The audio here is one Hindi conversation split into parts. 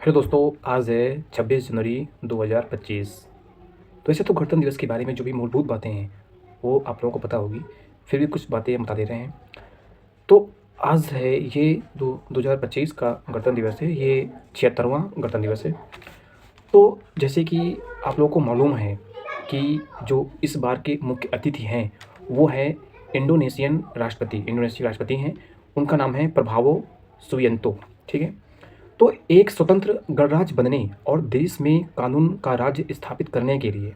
हेलो दोस्तों, आज है 26 जनवरी 2025। तो ऐसे तो गणतंत्र दिवस के बारे में जो भी मूलभूत बातें हैं वो आप लोगों को पता होगी। फिर भी कुछ बातें हम बता दे रहे हैं। तो आज है ये 2025 का गणतंत्र दिवस है। ये 76वां गणतंत्र दिवस है। तो जैसे कि आप लोगों को मालूम है कि जो इस बार के मुख्य अतिथि हैं वो है इंडोनेशिया राष्ट्रपति हैं। उनका नाम है प्रभावो सुबियांतो। ठीक है। तो एक स्वतंत्र गणराज्य बनने और देश में कानून का राज्य स्थापित करने के लिए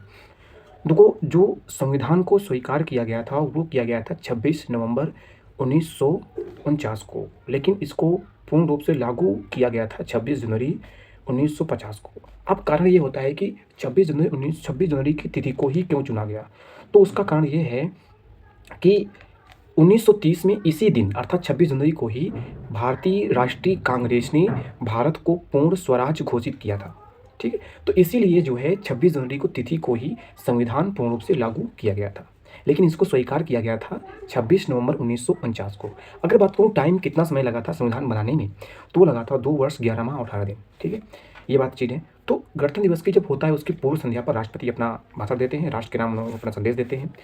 देखो, जो संविधान को स्वीकार किया गया था वो किया गया था 26 नवंबर 1949 को, लेकिन इसको पूर्ण रूप से लागू किया गया था 26 जनवरी 1950 को। अब कारण ये होता है कि 26 जनवरी की तिथि को ही क्यों चुना गया। तो उसका कारण ये है कि 1930 में इसी दिन अर्थात 26 जनवरी को ही भारतीय राष्ट्रीय कांग्रेस ने भारत को पूर्ण स्वराज घोषित किया था। ठीक है। तो इसीलिए जो है 26 जनवरी को तिथि को ही संविधान पूर्ण रूप से लागू किया गया था, लेकिन इसको स्वीकार किया गया था 26 नवंबर 1949 को। अगर बात करूँ टाइम कितना समय लगा था संविधान बनाने में, तो वो लगा था 2 वर्ष 11 माह और 18 दिन। ठीक है, ये बात चीज़ है। तो गणतंत्र दिवस की जब होता है उसकी पूर्व संध्या पर राष्ट्रपति अपना भाषण देते हैं, राष्ट्र के नाम अपना संदेश देते हैं।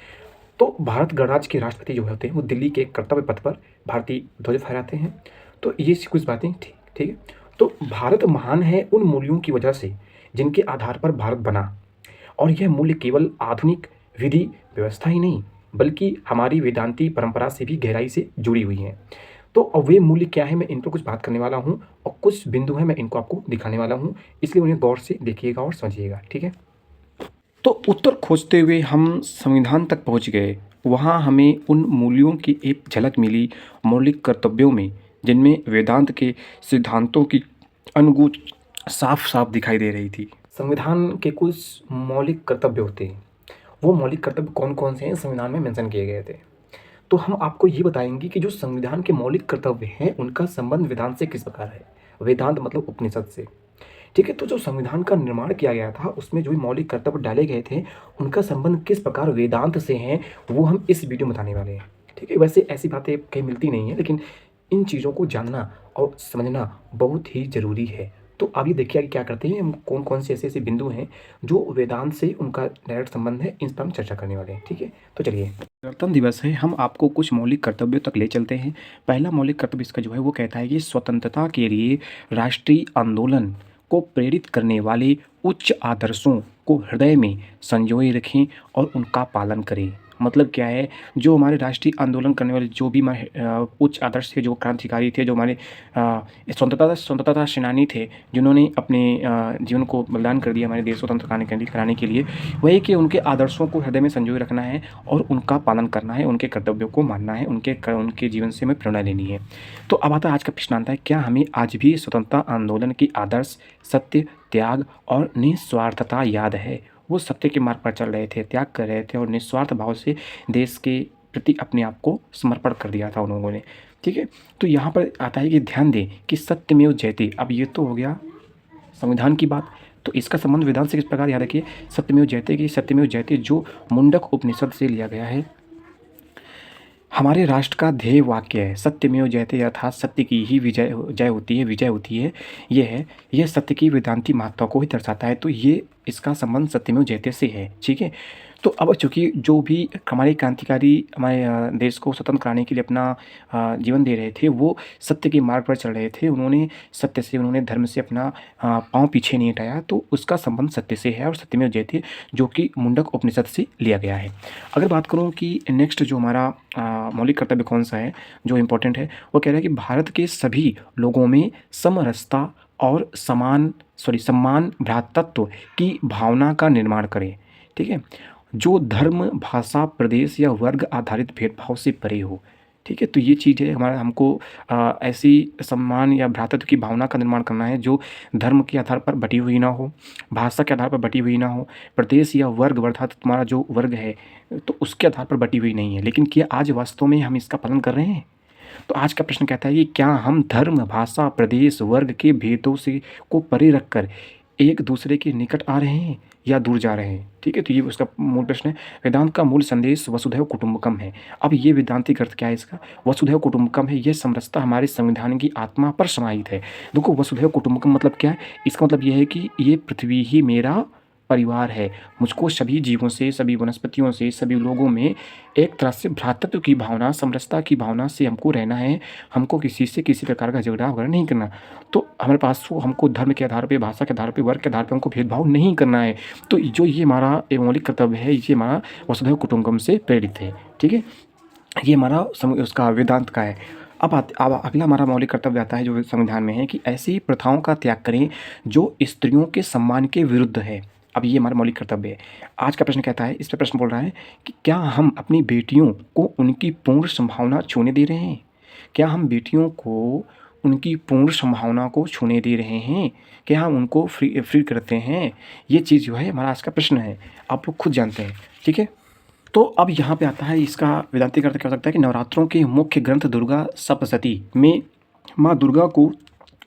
तो भारत गणराज्य के राष्ट्रपति जो होते हैं वो दिल्ली के कर्तव्य पथ पर भारतीय ध्वज फहराते हैं। तो ये कुछ बातें ठीक ठीक है। तो भारत महान है उन मूल्यों की वजह से जिनके आधार पर भारत बना, और यह मूल्य केवल आधुनिक विधि व्यवस्था ही नहीं बल्कि हमारी वेदांती परंपरा से भी गहराई से जुड़ी हुई हैं। तो अब वे मूल्य क्या है मैं इन पर कुछ बात करने वाला हूँ, और कुछ बिंदु हैं मैं इनको आपको दिखाने वाला हूँ, इसलिए उन्हें गौर से देखिएगा और समझिएगा। ठीक है। तो उत्तर खोजते हुए हम संविधान तक पहुंच गए। वहां हमें उन मूल्यों की एक झलक मिली, मौलिक कर्तव्यों में, जिनमें वेदांत के सिद्धांतों की अनगूंज साफ साफ दिखाई दे रही थी। संविधान के कुछ मौलिक कर्तव्य होते हैं। वो मौलिक कर्तव्य कौन कौन से हैं संविधान में मेंशन किए गए थे। तो हम आपको ये बताएंगे कि जो संविधान के मौलिक कर्तव्य हैं उनका संबंध वेदांत से किस प्रकार है। वेदांत मतलब उपनिषद से। ठीक है। तो जो संविधान का निर्माण किया गया था उसमें जो भी मौलिक कर्तव्य डाले गए थे उनका संबंध किस प्रकार वेदांत से है वो हम इस वीडियो में बताने वाले हैं। ठीक है। वैसे ऐसी बातें कहीं मिलती नहीं है, लेकिन इन चीज़ों को जानना और समझना बहुत ही ज़रूरी है। तो अब ये देखिए कि क्या करते हैं हम, कौन कौन से ऐसे ऐसे बिंदु हैं जो वेदांत से उनका डायरेक्ट संबंध है, इन पर हम चर्चा करने वाले हैं। ठीक है। तो चलिए, गणतंत्र दिवस है, हम आपको कुछ मौलिक कर्तव्यों तक ले चलते हैं। पहला मौलिक कर्तव्य इसका जो है वो कहता है कि स्वतंत्रता के लिए राष्ट्रीय आंदोलन को प्रेरित करने वाले उच्च आदर्शों को हृदय में संजोए रखें और उनका पालन करें। मतलब क्या है, जो हमारे राष्ट्रीय आंदोलन करने वाले जो भी हमारे उच्च आदर्श थे, जो क्रांतिकारी थे, जो हमारे स्वतंत्रता सेनानी थे, जिन्होंने अपने जीवन को बलिदान कर दिया हमारे देश स्वतंत्र कराने के लिए, वही कि उनके आदर्शों को हृदय में संजोए रखना है और उनका पालन करना है, उनके कर्तव्यों को मानना है, उनके जीवन से हमें प्रेरणा लेनी है। तो अब आता है आज का प्रश्न आता है, क्या हमें आज भी स्वतंत्रता आंदोलन की आदर्श, सत्य, त्याग और निस्वार्थता याद है। वो सत्य के मार्ग पर चल रहे थे, त्याग कर रहे थे और निस्वार्थ भाव से देश के प्रति अपने आप को समर्पण कर दिया था उन लोगों ने। ठीक है। तो यहाँ पर आता है कि ध्यान दें कि सत्यमेव जयते। अब ये तो हो गया संविधान की बात, तो इसका संबंध वेदांत से किस प्रकार, याद रखिए सत्यमेव जयते की सत्यमेव जयते जो मुंडक उपनिषद से लिया गया है। हमारे राष्ट्र का ध्येय वाक्य है सत्यमेव जयते, अर्थात सत्य की ही विजय होती है। यह सत्य की वेदांती महत्ता को ही दर्शाता है। तो ये इसका संबंध सत्यमेव जयते से है। ठीक है। तो अब चूँकि जो भी हमारे क्रांतिकारी हमारे देश को स्वतंत्र कराने के लिए अपना जीवन दे रहे थे, वो सत्य के मार्ग पर चल रहे थे। उन्होंने सत्य से, उन्होंने धर्म से अपना पाँव पीछे नहीं हटाया। तो उसका संबंध सत्य से है और सत्यमेव जयते जो कि मुंडक उपनिषद से लिया गया है। अगर बात करूँ कि नेक्स्ट जो हमारा मौलिक कर्तव्य कौन सा है जो इम्पोर्टेंट है, वो कह रहा है कि भारत के सभी लोगों में समरसता और सम्मान भ्रातृत्व की भावना का निर्माण करें। ठीक है। जो धर्म, भाषा, प्रदेश या वर्ग आधारित भेदभाव से परे हो। ठीक है। तो ये चीज़ है हमारा, हमको ऐसी सम्मान या भ्रातृत्व की भावना का निर्माण करना है जो धर्म के आधार पर बटी हुई ना हो, भाषा के आधार पर बटी हुई ना हो, प्रदेश या वर्ग अर्थात तुम्हारा जो वर्ग है तो उसके आधार पर बटी हुई नहीं है। लेकिन क्या आज वास्तव में हम इसका पालन कर रहे हैं। तो आज का प्रश्न कहता है कि क्या हम धर्म, भाषा, प्रदेश, वर्ग के भेदों से को परे रखकर एक दूसरे के निकट आ रहे हैं या दूर जा रहे हैं। ठीक है, तो ये उसका मूल प्रश्न है। वेदांत का मूल संदेश वसुधैव कुटुंबकम है। अब ये वेदांतिक अर्थ क्या है इसका? वसुधैव कुटुंबकम है, ये समरसता हमारे संविधान की आत्मा पर समाहित है। देखो, वसुधैव कुटुंबकम मतलब क्या है? इसका मतलब ये है कि ये पृथ्वी ही मेरा परिवार है। मुझको सभी जीवों से, सभी वनस्पतियों से, सभी लोगों में एक तरह से भ्रातृत्व की भावना, समरसता की भावना से हमको रहना है। हमको किसी से किसी प्रकार का झगड़ा वगैरह नहीं करना। तो हमारे पास वो हमको धर्म के आधार पे, भाषा के आधार पे, वर्ग के आधार पे हमको भेदभाव नहीं करना है। तो जो ये हमारा एक मौलिक कर्तव्य है, ये हमारा वसुधैव कुटुंबकम से प्रेरित है। ठीक है, ये हमारा उसका वेदांत का है। अब अगला हमारा मौलिक कर्तव्य आता है जो संविधान में है कि ऐसी प्रथाओं का त्याग करें जो स्त्रियों के सम्मान के विरुद्ध है। अब ये हमारा मौलिक कर्तव्य है। आज का प्रश्न कहता है, इस पर प्रश्न बोल रहा है कि क्या हम अपनी बेटियों को उनकी पूर्ण संभावना छूने दे रहे हैं? क्या हम बेटियों को उनकी पूर्ण संभावना को छूने दे रहे हैं? क्या हम उनको फ्री करते हैं? ये चीज़ जो है हमारा आज का प्रश्न है। आप लोग खुद जानते हैं। ठीक है, तो अब यहाँ पे आता है इसका वेदांतिक अर्थ क्या हो सकता है कि नवरात्रों के मुख्य ग्रंथ दुर्गा सप्तशती में माँ दुर्गा को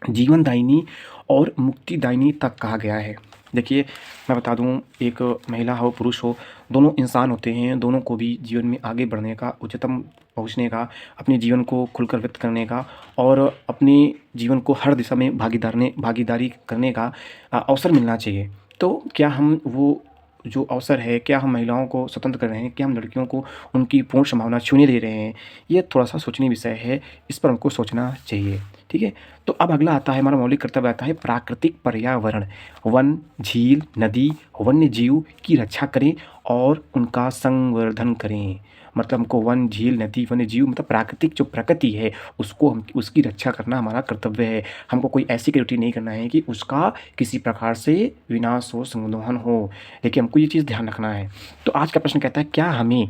जीवनदायिनी और मुक्तिदायिनी तक कहा गया है। देखिए, मैं बता दूँ, एक महिला हो पुरुष हो, दोनों इंसान होते हैं। दोनों को भी जीवन में आगे बढ़ने का, उच्चतम पहुँचने का, अपने जीवन को खुलकर व्यक्त करने का और अपने जीवन को हर दिशा में भागीदारी करने का अवसर मिलना चाहिए। तो क्या हम वो जो अवसर है, क्या हम महिलाओं को स्वतंत्र कर रहे हैं? क्या हम लड़कियों को उनकी पूर्ण संभावना छूने दे रहे हैं? ये थोड़ा-सा सोचनीय विषय है, इस पर हमको सोचना चाहिए। ठीक है? तो अब अगला आता है, हमारा मौलिक कर्तव्य आता है प्राकृतिक पर्यावरण। वन, झील, नदी, वन्य जीव की रक्षा करें और उनका संवर्धन करें। मतलब हमको वन, झील, नदी, वन्य जीव मतलब प्राकृतिक जो प्रकृति है उसको उसकी रक्षा करना हमारा कर्तव्य है। हमको कोई ऐसी एक्टिविटी नहीं करना है कि उसका किसी प्रकार से विनाश हो, संवर्धन हो। देखिए, हमको ये चीज़ ध्यान रखना है। तो आज का प्रश्न कहता है, क्या हमें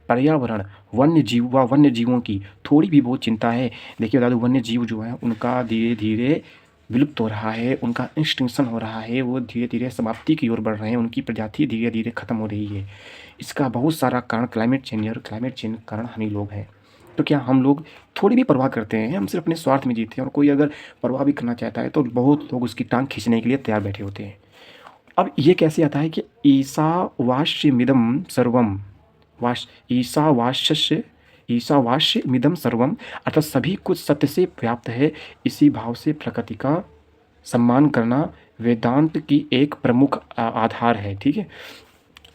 पर्यावरण, वन्य जीव व वन्य जीवों की थोड़ी भी बहुत चिंता है? देखिए, बता दूँ, वन्य जीव जो है उनका धीरे धीरे विलुप्त हो रहा है, उनका एक्सटिंक्शन हो रहा है, वो धीरे धीरे समाप्ति की ओर बढ़ रहे हैं, उनकी प्रजाति धीरे धीरे ख़त्म हो रही है। इसका बहुत सारा कारण क्लाइमेट चेंज है और क्लाइमेट चेंज का कारण हम ही लोग हैं। तो क्या हम लोग थोड़ी भी परवाह करते हैं? हम सिर्फ अपने स्वार्थ में जीते हैं, और कोई अगर परवाह भी करना चाहता है तो बहुत लोग उसकी टांग खींचने के लिए तैयार बैठे होते हैं। अब ये कैसे आता है कि ईशावास्यमिदं सर्वम, ईशावास्यमिदं सर्वम, अर्थात सभी कुछ सत्य से व्याप्त है। इसी भाव से प्रकृति का सम्मान करना वेदांत की एक प्रमुख आधार है। ठीक है,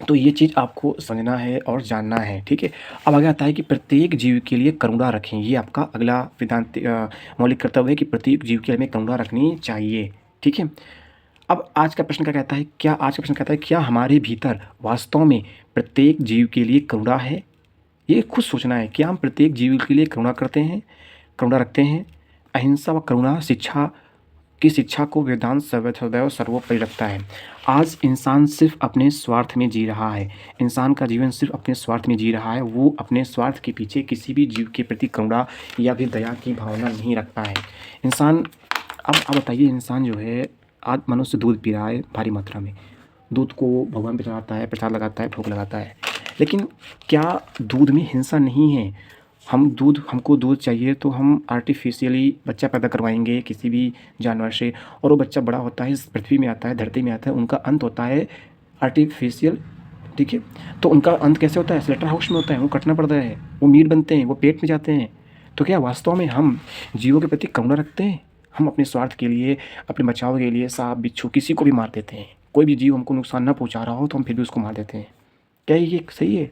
तो ये चीज़ आपको समझना है और जानना है। ठीक है, अब आगे आता है कि प्रत्येक जीव के लिए करुणा रखें। ये आपका अगला वेदांत मौलिक कर्तव्य है कि प्रत्येक जीव के लिए हमें करुणा रखनी चाहिए। ठीक है, अब आज का प्रश्न क्या कहता है? आज का प्रश्न कहता है, क्या हमारे भीतर वास्तव में प्रत्येक जीव के लिए करुणा है? ये खुद सोचना है, क्या हम प्रत्येक जीव के लिए करुणा करते हैं, करुणा रखते हैं? अहिंसा व करुणा शिक्षा को वेदांत सदैव सर्वोपरि रखता है। आज इंसान सिर्फ अपने स्वार्थ में जी रहा है। इंसान का जीवन सिर्फ अपने स्वार्थ में जी रहा है। वो अपने स्वार्थ के पीछे किसी भी जीव के प्रति करुणा या फिर दया की भावना नहीं रखता है। इंसान, अब बताइए, इंसान जो है आज मनुष्य दूध पी रहा है भारी मात्रा में, दूध को भगवान पे चढ़ाता है, प्रसाद लगाता है, भोग लगाता है, लेकिन क्या दूध में हिंसा नहीं है? हमको दूध चाहिए तो हम आर्टिफिशियली बच्चा पैदा करवाएंगे किसी भी जानवर से, और वो बच्चा बड़ा होता है, इस पृथ्वी में आता है, धरती में आता है, उनका अंत होता है आर्टिफिशियल। ठीक है, तो उनका अंत कैसे होता है? स्लेटर हाउस में होता है, वो कटना पड़ता है, वो मीट बनते हैं, वो पेट में जाते हैं। तो क्या वास्तव में हम जीवों के प्रति करुणा रखते हैं? हम अपने स्वार्थ के लिए, अपने बचाव के लिए सांप, बिच्छू, किसी को भी मार देते हैं। कोई भी जीव हमको नुकसान न पहुंचा रहा हो तो हम फिर भी उसको मार देते हैं। क्या ये सही है?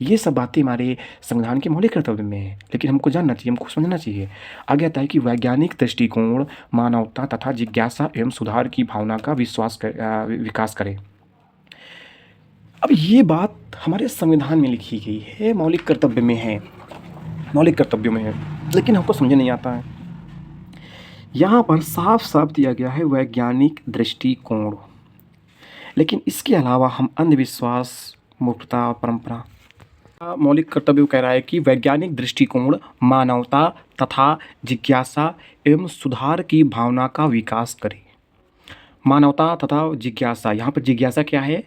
ये सब बातें हमारे संविधान के मौलिक कर्तव्य में है, लेकिन हमको जानना चाहिए, हमको समझना चाहिए। आगे आता है कि वैज्ञानिक दृष्टिकोण मानवता तथा जिज्ञासा एवं सुधार की भावना का विकास करे। अब ये बात हमारे संविधान में लिखी गई है, मौलिक कर्तव्य में है, मौलिक कर्तव्यों में है, लेकिन हमको समझ नहीं आता है। यहाँ पर साफ साफ दिया गया है वैज्ञानिक दृष्टिकोण, लेकिन इसके अलावा हम अंधविश्वास, मूर्खता, परंपरा, मौलिक कर्तव्य कह रहा है कि वैज्ञानिक दृष्टिकोण मानवता तथा जिज्ञासा एवं सुधार की भावना का विकास करे। मानवता तथा जिज्ञासा, यहाँ पर जिज्ञासा क्या है?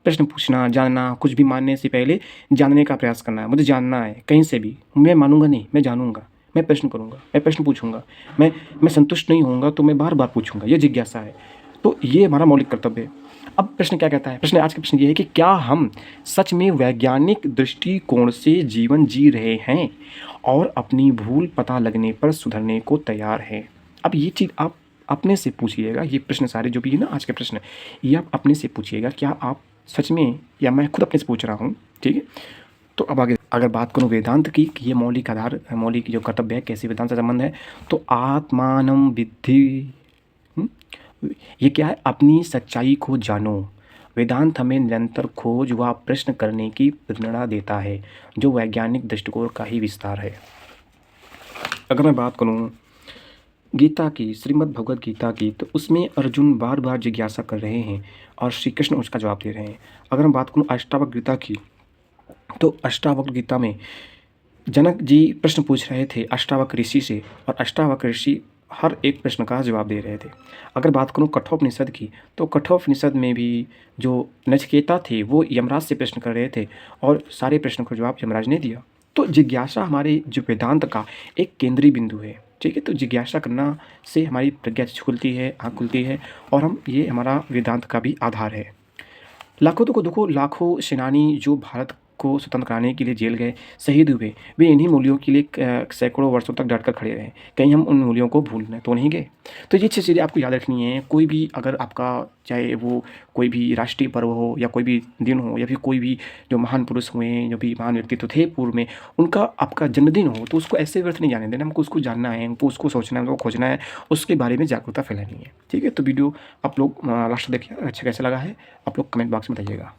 प्रश्न पूछना, जानना, कुछ भी मानने से पहले जानने का प्रयास करना है। मुझे जानना है कहीं से भी, मैं मानूंगा नहीं, मैं जानूंगा, मैं प्रश्न करूंगा, मैं प्रश्न पूछूंगा, मैं संतुष्ट नहीं होऊंगा तो मैं बार बार पूछूंगा, ये जिज्ञासा है। तो ये हमारा मौलिक कर्तव्य है। अब प्रश्न क्या कहता है, प्रश्न आज का प्रश्न ये है कि क्या हम सच में वैज्ञानिक दृष्टिकोण से जीवन जी रहे हैं और अपनी भूल पता लगने पर सुधरने को तैयार हैं। अब ये चीज़ आप अपने से पूछिएगा, ये प्रश्न सारे जो भी है ना आज के प्रश्न, ये आप अपने से पूछिएगा, क्या आप सच में, या मैं खुद अपने से पूछ रहा हूँ, ठीक है। तो अब आगे अगर बात करूँ वेदांत की कि ये मौलिक आधार, मौलिक जो कर्तव्य है कैसे वेदांत से संबंध है, तो आत्मानं विद्धि, ये क्या है, अपनी सच्चाई को जानो। वेदांत हमें निरंतर खोज व प्रश्न करने की प्रेरणा देता है, जो वैज्ञानिक दृष्टिकोण का ही विस्तार है। अगर मैं बात करूँ गीता की, श्रीमद् भगवद गीता की, तो उसमें अर्जुन बार बार जिज्ञासा कर रहे हैं और श्री कृष्ण उसका जवाब दे रहे हैं। अगर मैं बात करूँ अष्टावक्र गीता की, तो अष्टावक्र गीता में जनक जी प्रश्न पूछ रहे थे अष्टावक्र ऋषि से, और अष्टावक्र ऋषि हर एक प्रश्न का जवाब दे रहे थे। अगर बात करूँ कठोपनिषद की, तो कठोपनिषद में भी जो नचिकेता थे वो यमराज से प्रश्न कर रहे थे और सारे प्रश्नों का जवाब यमराज ने दिया। तो जिज्ञासा हमारे जो वेदांत का एक केंद्रीय बिंदु है, ठीक है। तो जिज्ञासा करना से हमारी प्रज्ञा खुलती है, आँख खुलती है, और हम ये हमारा वेदांत का भी आधार है। लाखों सेनानी जो भारत को स्वतंत्र कराने के लिए जेल गए, शहीद हुए, वे इन्हीं मूल्यों के लिए सैकड़ों वर्षों तक डट कर खड़े रहे। कहीं हम उन मूल्यों को भूलने तो नहीं गए। तो ये चीज़ें आपको याद रखनी है। कोई भी अगर आपका, चाहे वो कोई भी राष्ट्रीय पर्व हो या कोई भी दिन हो, या फिर कोई भी जो महान पुरुष हुए, जो भी महान व्यक्तित्व थे पूर्व में, उनका आपका जन्मदिन हो, तो उसको ऐसे व्यर्थ नहीं जाने देना। हमको उसको जानना है, हमको उसको सोचना है, हमको खोजना है, उसके बारे में जागरूकता फैलानी है, ठीक है। तो वीडियो आप लोग लास्ट देखिए, अच्छा कैसा लगा है आप लोग कमेंट बॉक्स में बताइएगा।